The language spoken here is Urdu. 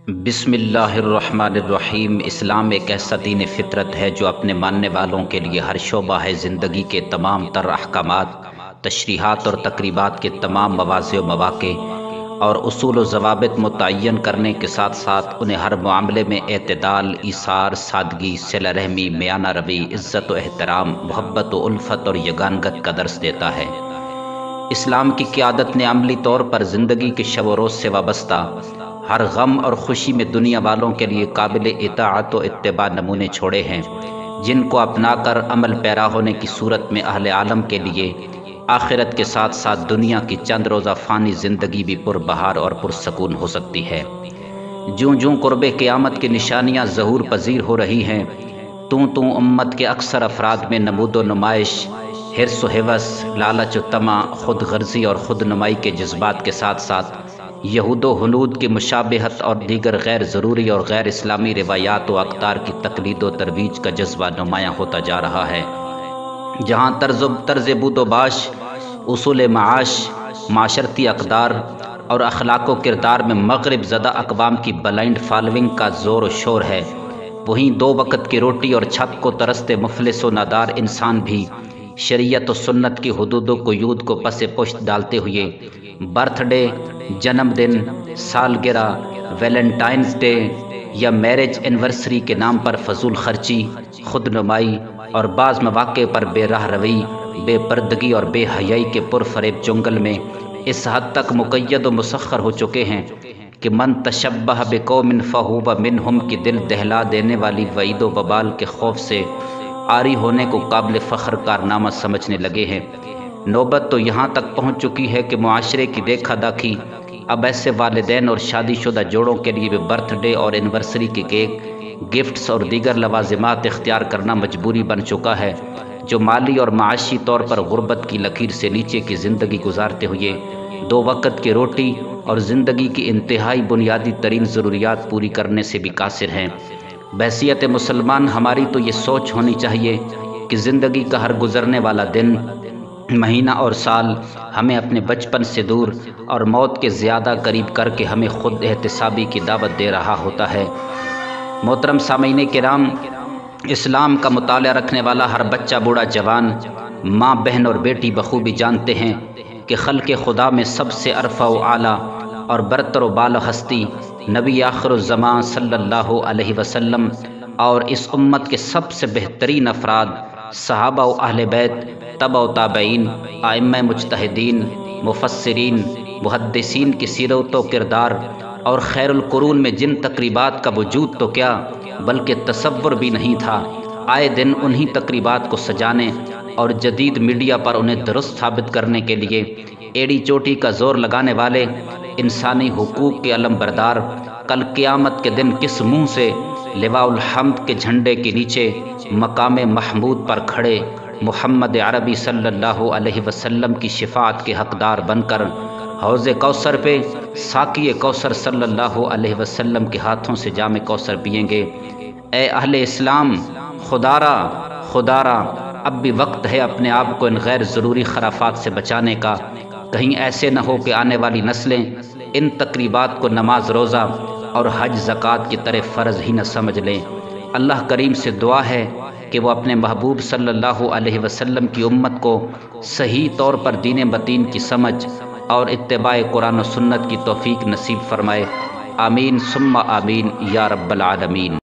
بسم اللہ الرحمن الرحیم۔ اسلام ایک ایسا دین فطرت ہے جو اپنے ماننے والوں کے لیے ہر شعبہ ہے زندگی کے تمام تر احکامات، تشریحات اور تقریبات کے تمام مواضع و مواقع اور اصول و ضوابط متعین کرنے کے ساتھ ساتھ انہیں ہر معاملے میں اعتدال، ایثار، سادگی، صلہ رحمی، میانہ روی، عزت و احترام، محبت و الفت اور یگانگت کا درس دیتا ہے۔ اسلام کی قیادت نے عملی طور پر زندگی کے شب و روز سے وابستہ ہر غم اور خوشی میں دنیا والوں کے لیے قابل اطاعت و اتباع نمونے چھوڑے ہیں، جن کو اپنا کر عمل پیرا ہونے کی صورت میں اہل عالم کے لیے آخرت کے ساتھ ساتھ دنیا کی چند روزہ فانی زندگی بھی پربہار اور پرسکون ہو سکتی ہے۔ جوں جوں قرب قیامت کی نشانیاں ظہور پذیر ہو رہی ہیں، توں امت کے اکثر افراد میں نمود و نمائش، حرص و حوث، لالچ و طمع، خود غرضی اور خود نمائی کے جذبات کے ساتھ ساتھ یہود و ہنود کی مشابہت اور دیگر غیر ضروری اور غیر اسلامی روایات و اقدار کی تقلید و ترویج کا جذبہ نمایاں ہوتا جا رہا ہے۔ جہاں طرز بود و باش، اصول معاش، معاشرتی اقدار اور اخلاق و کردار میں مغرب زدہ اقوام کی بلائنڈ فالوئنگ کا زور و شور ہے، وہیں دو وقت کی روٹی اور چھت کو ترستے مفلس و نادار انسان بھی شریعت و سنت کی حدود و قیود کو پس پشت ڈالتے ہوئے برتھ ڈے، جنم دن، سالگرہ، ویلنٹائنز ڈے یا میرج اینیورسری کے نام پر فضول خرچی، خود نمائی اور بعض مواقع پر بے راہ روی، بے پردگی اور بے حیائی کے پرفریب جنگل میں اس حد تک مقید و مسخر ہو چکے ہیں کہ من تشبہ بقوم فہو منہم کی دل دہلا دینے والی وعید و وبال کے خوف سے عاری ہونے کو قابل فخر کارنامہ سمجھنے لگے ہیں۔ نوبت تو یہاں تک پہنچ چکی ہے کہ معاشرے کی دیکھا داکھی اب ایسے والدین اور شادی شدہ جوڑوں کے لیے بھی برتھ ڈے اور اینیورسری کے کیک، گفٹس اور دیگر لوازمات اختیار کرنا مجبوری بن چکا ہے، جو مالی اور معاشی طور پر غربت کی لکیر سے نیچے کی زندگی گزارتے ہوئے دو وقت کی روٹی اور زندگی کی انتہائی بنیادی ترین ضروریات پوری کرنے سے بھی قاصر ہیں۔ بحیثیت مسلمان ہماری تو یہ سوچ ہونی چاہیے کہ زندگی کا ہر گزرنے والا دن، مہینہ اور سال ہمیں اپنے بچپن سے دور اور موت کے زیادہ قریب کر کے ہمیں خود احتسابی کی دعوت دے رہا ہوتا ہے۔ محترم سامعین کرام، اسلام کا مطالعہ رکھنے والا ہر بچہ، بوڑھا، جوان، ماں، بہن اور بیٹی بخوبی جانتے ہیں کہ خلق خدا میں سب سے ارفع و اعلیٰ اور برتر و بالا ہستی نبی آخر الزمان صلی اللہ علیہ وسلم اور اس امت کے سب سے بہترین افراد صحابہ و اہل بیت، تبع و تابعین، ائمہ مجتہدین، مفسرین، محدثین کی سیرت و کردار اور خیر القرون میں جن تقریبات کا وجود تو کیا بلکہ تصور بھی نہیں تھا، آئے دن انہی تقریبات کو سجانے اور جدید میڈیا پر انہیں درست ثابت کرنے کے لیے ایڑی چوٹی کا زور لگانے والے انسانی حقوق کے علم بردار کل قیامت کے دن کس منہ سے لواء الحمد کے جھنڈے کے نیچے مقام محمود پر کھڑے محمد عربی صلی اللہ علیہ وسلم کی شفاعت کے حقدار بن کر حوض کوثر پہ ساقی کوثر صلی اللہ علیہ وسلم کے ہاتھوں سے جام کوثر پئیں گے۔ اے اہل اسلام، خدارا اب بھی وقت ہے اپنے آپ کو ان غیر ضروری خرافات سے بچانے کا، کہیں ایسے نہ ہو کہ آنے والی نسلیں ان تقریبات کو نماز، روزہ اور حج زکوٰۃ کی طرح فرض ہی نہ سمجھ لیں۔ اللہ کریم سے دعا ہے کہ وہ اپنے محبوب صلی اللہ علیہ وسلم کی امت کو صحیح طور پر دین متین کی سمجھ اور اتباع قرآن و سنت کی توفیق نصیب فرمائے۔ آمین ثم آمین یا رب العالمین۔